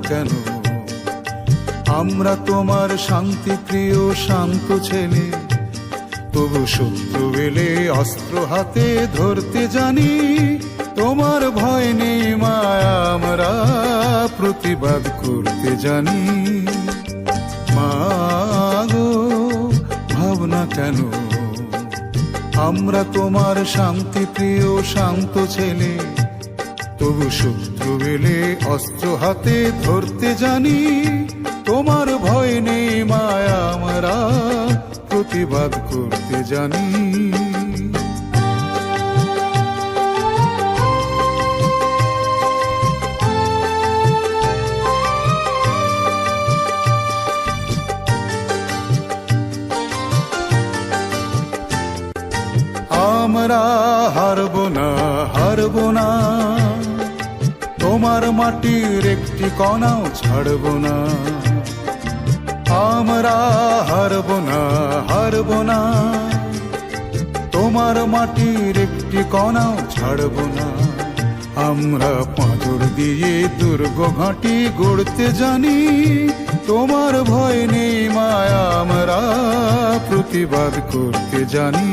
কেন? আমরা তোমার শান্তি প্রিয় শান্ত ছেলে, তবু শত্রু এলে অস্ত্র হাতে ধরতে জানি। তোমার ভয় নেই মায়া, আমরা প্রতিবাদ করতে জানি। মাগো ভাবনা কেন? আমরা তোমার শান্তি প্রিয় শান্ত ছেলে, তবু শত্রু এলে অস্ত্র হাতে ধরতে জানি। তোমার ভয় নেই মায়া, আমরা প্রতিবাদ করতে জানি। আমরা হারব না, হারব না, তোমার মাটির একটি কণাও ছাড়ব না। আমরা হারব না, হারব না, তোমার মাটির একটি কণাও ছাড়ব না। আমরা পাঁজর দিয়ে দুর্গ ঘাঁটি গড়তে জানি। তোমার ভয় নেই মায়া, আমরা প্রতিবাদ করতে জানি।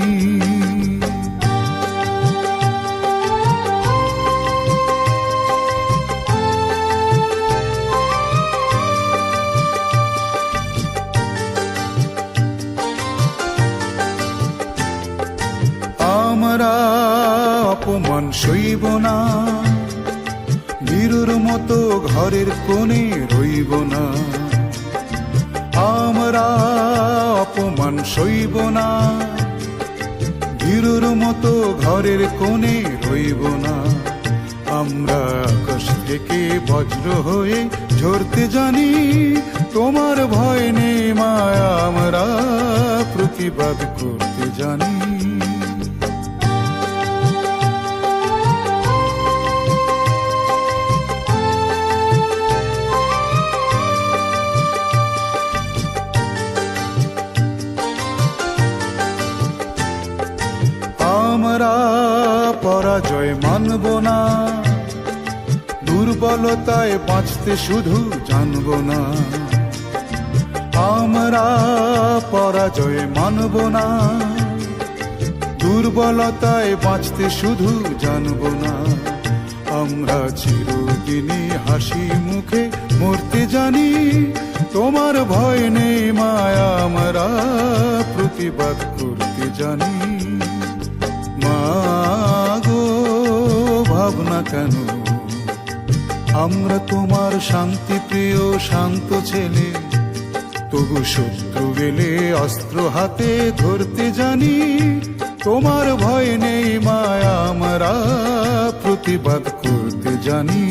আমরা অপমান সইব না, বীরুর মতো ঘরের কোণে রইব না। আমরা অপমান সইব না, বীরুর মতো ঘরের কোণে রইব না। আমরা আকাশ থেকে বজ্র হয়ে ঝরতে জানি। তোমার ভয় নেই মায়া, আমরা প্রতিবাদ করতে জানি। আমরা পরাজয় মানব না, দুর্বলতায় বাঁচতে শুধু জানব না। আমরা পরাজয় মানব না, দুর্বলতায় বাঁচতে শুধু জানব না। আমরা চিরদিনই হাসি মুখে মরতে জানি। তোমার ভয় নেই মায়া, আমরা প্রতিবাদ করতে জানি। মাগো ভাবনা কেন? আমরা তোমার শান্তি প্রিয় শান্ত ছেলে, তবু শত্রু গেলে অস্ত্র হাতে ধরতে জানি। তোমার ভয় নেই মায়া, আমরা প্রতিবাদ করতে জানি।